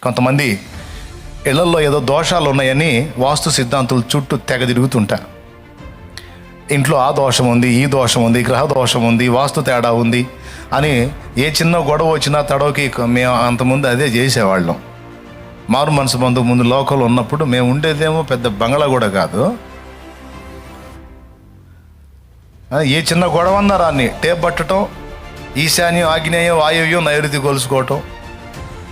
కొంతమంది ఇళ్లలో ఏదో దోషాలు ఉన్నాయని వాస్తు సిద్ధాంతులు చుట్టూ తెగ తిరుగుతుంటారు. ఇంట్లో ఆ దోషం ఉంది, ఈ దోషం ఉంది, గ్రహ దోషం ఉంది, వాస్తు తేడా ఉంది అని ఏ చిన్న గొడవ వచ్చినా తడవకి మేము అంతకుముందు అదే చేసేవాళ్ళం. మారు మనసు బంధువు ముందు లోకంలో ఉన్నప్పుడు మేము ఉండేదేమో పెద్ద బంగ్లా కూడా కాదు. ఏ చిన్న గొడవ అన్నారా అన్ని టేప్ పట్టడం, ఈశాన్యం, ఆగ్నేయం, వాయువ్యం, నైరుతి కొలుసుకోవటం,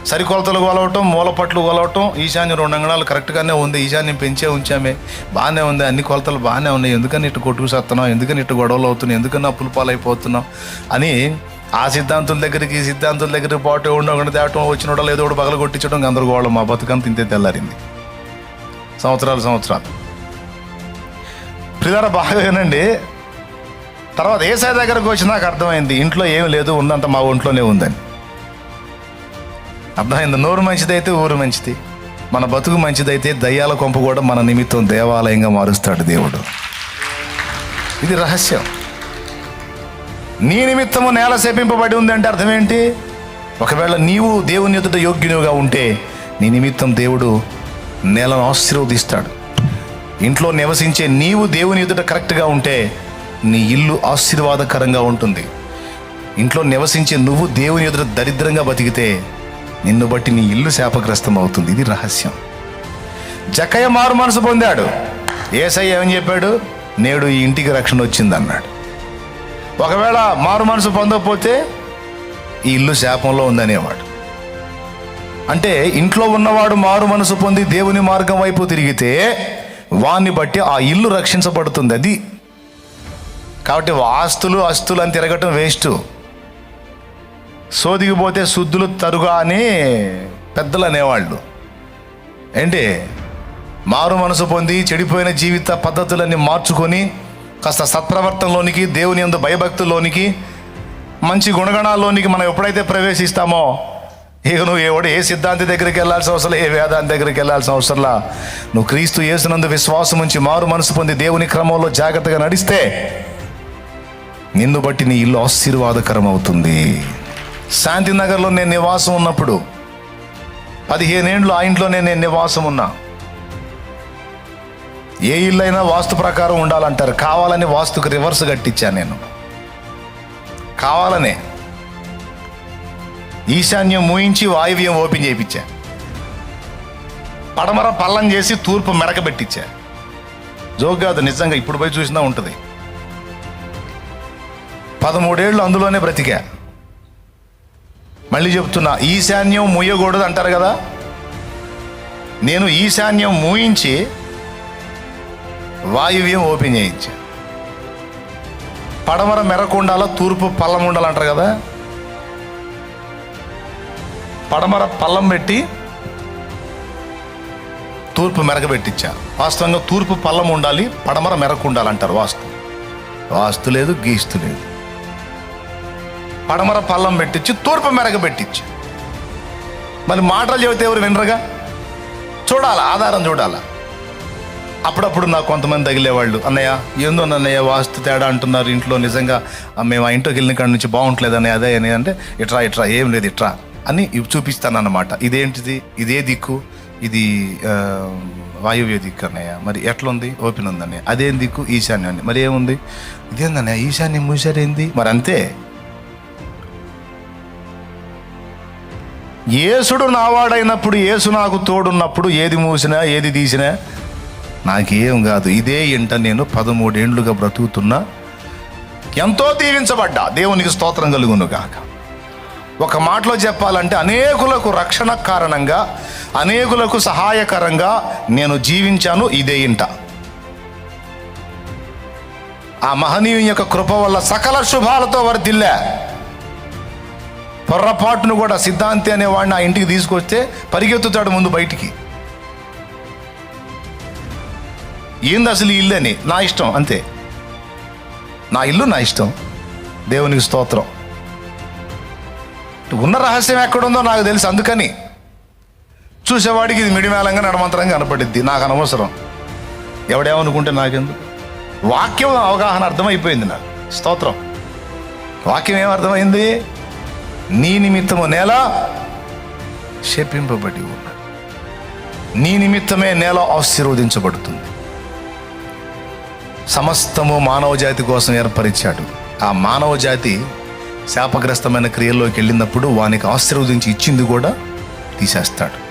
సరికొలతలు కొలవటం, మూలపట్లు కొలవటం. ఈశాన్యం 2 అంగళాలు కరెక్ట్గానే ఉంది, ఈశాన్యం పెంచే ఉంచామే, బాగానే ఉంది, అన్ని కొలతలు బాగానే ఉన్నాయి, ఎందుకని ఇట్టు కొట్టుకుసేస్తున్నాం, ఎందుకని ఇట్టు గొడవలు అవుతున్నాం, ఎందుకని అప్పులు పాలైపోతున్నాం అని ఆ సిద్ధాంతుల దగ్గరికి ఈ సిద్ధాంతుల దగ్గరికి పోటీ ఉండకుండా తేవటం, వచ్చినోడో లేదో ఒకటి పగల కొట్టించడం, గందరగోళం. మా బతుకంత ఇంతే తెల్లారింది. సంవత్సరాలు పిల్లల బాగానండి. తర్వాత ఏసై దగ్గరకు వచ్చి నాకు అర్థమైంది, ఇంట్లో ఏమి లేదు, ఉందంత మా ఒంట్లోనే ఉందని అర్థమైంది. నోరు మంచిదైతే ఊరు మంచిది, మన బతుకు మంచిదైతే దయ్యాల కొంప కూడా మన నిమిత్తం దేవాలయంగా మారుస్తాడు దేవుడు. ఇది రహస్యం. నీ నిమిత్తము నేల శపింపబడి ఉంది అంటే అర్థం ఏంటి? ఒకవేళ నీవు దేవుని ఎదుట యోగ్యునిగా ఉంటే నీ నిమిత్తం దేవుడు నేలను ఆశీర్వదిస్తాడు. ఇంట్లో నివసించే నీవు దేవుని ఎదుట కరెక్ట్గా ఉంటే నీ ఇల్లు ఆశీర్వాదకరంగా ఉంటుంది. ఇంట్లో నివసించే నువ్వు దేవుని ఎదుట దరిద్రంగా బతికితే నిన్ను బట్టి నీ ఇల్లు శాపగ్రస్తం అవుతుంది. ఇది రహస్యం. జక్కయ్య మారు మనసు పొందాడు. యేసయ్య ఏమని చెప్పాడు? నేడు ఈ ఇంటికి రక్షణ వచ్చింది అన్నాడు. ఒకవేళ మారు మనసు పొందకపోతే ఈ ఇల్లు శాపంలో ఉందనేవాడు. అంటే ఇంట్లో ఉన్నవాడు మారు మనసు పొంది దేవుని మార్గం వైపు తిరిగితే వాన్ని బట్టి ఆ ఇల్లు రక్షించబడుతుంది. అది కాబట్టి ఆస్తులు అని తిరగటం వేస్ట్. సోదిగిపోతే శుద్ధులు తరుగా అని పెద్దలు అనేవాళ్ళు. ఏంటి? మారు మనసు పొంది చెడిపోయిన జీవిత పద్ధతులన్నీ మార్చుకొని కాస్త సత్ప్రవర్తనలోనికి, దేవుని యందు భయభక్తుల్లోనికి, మంచి గుణగణాల్లోనికి మనం ఎప్పుడైతే ప్రవేశిస్తామో ఇక నువ్వు ఏ సిద్ధాంతి దగ్గరికి వెళ్ళాల్సిన అవసరం, ఏ వేదాంతి దగ్గరికి వెళ్ళాల్సిన అవసరంలా. నువ్వు క్రీస్తు యేసునందు విశ్వాసం ఉంచి మారు మనసు పొంది దేవుని క్రమంలో జాగ్రత్తగా నడిస్తే నిన్ను బట్టి నీ ఇల్లు ఆశీర్వాదకరం అవుతుంది. శాంతినగర్లో నేను నివాసం ఉన్నప్పుడు 15 ఏళ్ళు ఆ ఇంట్లోనే నేను నివాసం ఉన్నా. ఏ ఇల్లు అయినా వాస్తు ప్రకారం ఉండాలంటారు. కావాలని వాస్తుకు రివర్స్ కట్టించాను నేను. కావాలనే ఈశాన్యం మూయించి వాయువ్యం ఓపెన్ చేయించా. పడమర పల్లం చేసి తూర్పు మెరకబెట్టించా. జోక్ కాదు, నిజంగా ఇప్పుడు పోయి చూసినా ఉంటుంది. 13 ఏళ్ళు అందులోనే బ్రతికా. మళ్ళీ చెప్తున్నా, ఈశాన్యం మూయకూడదు అంటారు కదా. నేను ఈశాన్యం మూయించి వాయువ్యం ఓపెన్ చేయించా. పడమర మెరకుండాల, తూర్పు పల్లం ఉండాలంటారు కదా. పడమర పల్లం పెట్టి తూర్పు మెరకబెట్టించా. వాస్తవంగా తూర్పు పల్లం ఉండాలి, పడమర మెరకు ఉండాలంటారు. వాస్తు లేదు, గీస్తు లేదు. పడమర పల్లం పెట్టించి తూర్పు మెరకబెట్టించి మళ్ళీ మాటలు చెబితే ఎవరు వినరుగా. చూడాలా, ఆధారం చూడాలా. అప్పుడప్పుడు నాకు కొంతమంది తగిలేవాళ్ళు, అన్నయ్య ఏందో అన్నయ్య వాస్తు తేడా అంటున్నారు ఇంట్లో, నిజంగా మేము ఆ ఇంట్లోకి వెళ్ళిన కాడి నుంచి బాగుంటలేదు అన్నయ్య, అదే అని అంటే ఇట్రా ఏం లేదు ఇట్రా అని చూపిస్తానన్నమాట. ఇదేంటిది, ఇదే దిక్కు, ఇది వాయువ్య దిక్కు అన్నయ్య, మరి ఎట్లుంది? ఓపెన్ ఉందన్నయ్య. అదేం దిక్కు? ఈశాన్యం. మరి ఏముంది? ఇదేందన్నయ్య ఈశాన్యం మూసారేంది? మరి అంతే. యేసుడు నావాడైనప్పుడు, యేసు నాకు తోడున్నప్పుడు ఏది మూసినా ఏది తీసినా నాకేం కాదు. ఇదే ఇంట నేను 13 ఏళ్ళుగా బ్రతుకుతున్నా. ఎంతో దీవించబడ్డా. దేవునికి స్తోత్రం కలుగును గాక. ఒక మాటలో చెప్పాలంటే అనేకులకు రక్షణ కారణంగా, అనేకులకు సహాయకరంగా నేను జీవించాను ఇదే ఇంట. ఆ మహనీయుని యొక్క కృప వల్ల సకల శుభాలతో వర్ధిల్లా. పొర్రపాటును కూడా సిద్ధాంతి అనేవాడిని ఆ ఇంటికి తీసుకొస్తే పరిగెత్తుతాడు ముందు బయటికి. ఏంది అసలు ఈ ఇల్లు అని? నా ఇష్టం అంతే. నా ఇల్లు నా ఇష్టం. దేవునికి స్తోత్రం. ఉన్న రహస్యం ఎక్కడుందో నాకు తెలుసు. అందుకని చూసేవాడికి ఇది మిడిమేళంగా నడమంతరంగా కనపడిద్ది. నాకు అనవసరం, ఎవడేమనుకుంటే నాకెందుకు. వాక్యం అవగాహన అర్థమైపోయింది నాకు. స్తోత్రం. వాక్యం ఏమర్థమైంది? నీ నిమిత్తము నేల శపింపబడి ఉన్నది. నీ నిమిత్తమే నేల ఆశీర్వదించబడుతుంది. సమస్తము మానవ జాతి కోసం ఏర్పరిచాడు. ఆ మానవ జాతి శాపగ్రస్తమైన క్రియల్లోకి వెళ్ళినప్పుడు వానికి ఆశీర్వదించి ఇచ్చింది కూడా తీసేస్తాడు.